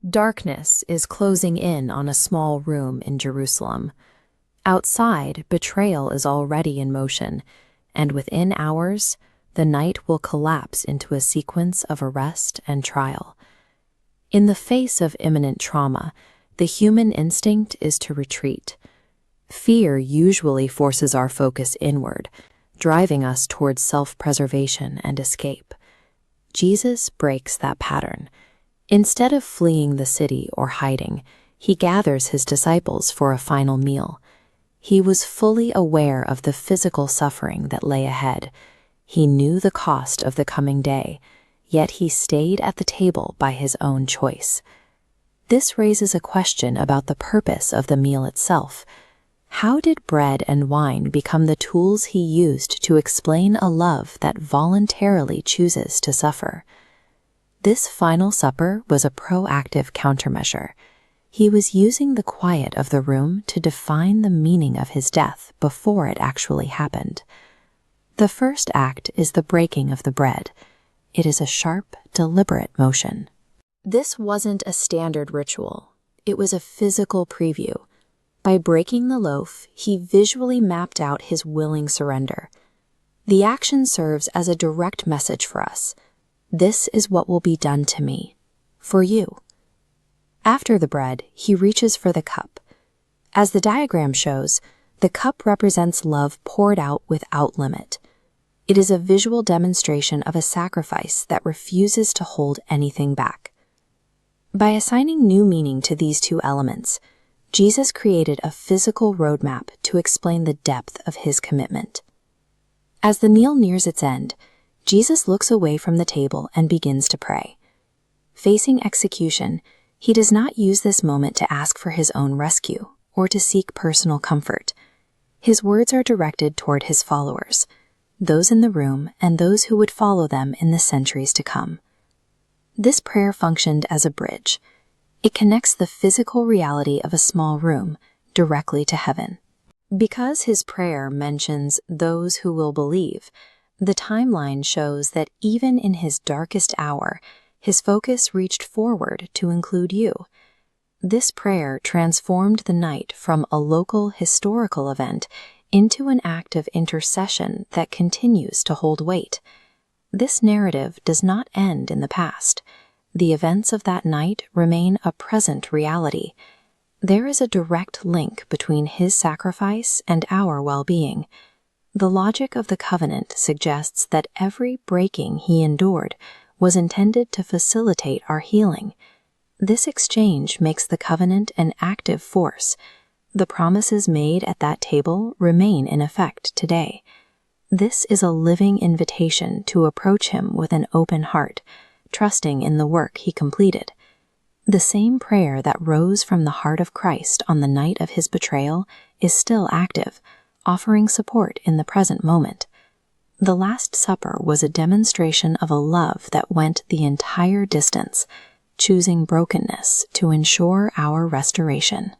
Darkness is closing in on a small room in Jerusalem. Outside, betrayal is already in motion, and within hours, the night will collapse into a sequence of arrest and trial. In the face of imminent trauma, the human instinct is to retreat. Fear usually forces our focus inward, driving us towards self-preservation and escape. Jesus breaks that pattern. Instead of fleeing the city or hiding, he gathers his disciples for a final meal. He was fully aware of the physical suffering that lay ahead. He knew the cost of the coming day, yet he stayed at the table by his own choice. This raises a question about the purpose of the meal itself. How did bread and wine become the tools he used to explain a love that voluntarily chooses to suffer? This final supper was a proactive countermeasure. He was using the quiet of the room to define the meaning of his death before it actually happened. The first act is the breaking of the bread. It is a sharp, deliberate motion. This wasn't a standard ritual. It was a physical preview. By breaking the loaf, he visually mapped out his willing surrender. The action serves as a direct message for us. This is what will be done to me, for you. After the bread, he reaches for the cup. As the diagram shows, the cup represents love poured out without limit. It is a visual demonstration of a sacrifice that refuses to hold anything back. By assigning new meaning to these two elements, Jesus created a physical roadmap to explain the depth of his commitment. As the meal nears its end, Jesus looks away from the table and begins to pray. Facing execution, he does not use this moment to ask for his own rescue or to seek personal comfort. His words are directed toward his followers, those in the room and those who would follow them in the centuries to come. This prayer functioned as a bridge. It connects the physical reality of a small room directly to heaven. Because his prayer mentions those who will believe, the timeline shows that even in his darkest hour, his focus reached forward to include you. This prayer transformed the night from a local historical event into an act of intercession that continues to hold weight. This narrative does not end in the past. The events of that night remain a present reality. There is a direct link between his sacrifice and our well-being. The logic of the covenant suggests that every breaking he endured was intended to facilitate our healing. This exchange makes the covenant an active force. The promises made at that table remain in effect today. This is a living invitation to approach him with an open heart, trusting in the work he completed. The same prayer that rose from the heart of Christ on the night of his betrayal is still active, offering support in the present moment. The Last Supper was a demonstration of a love that went the entire distance, choosing brokenness to ensure our restoration.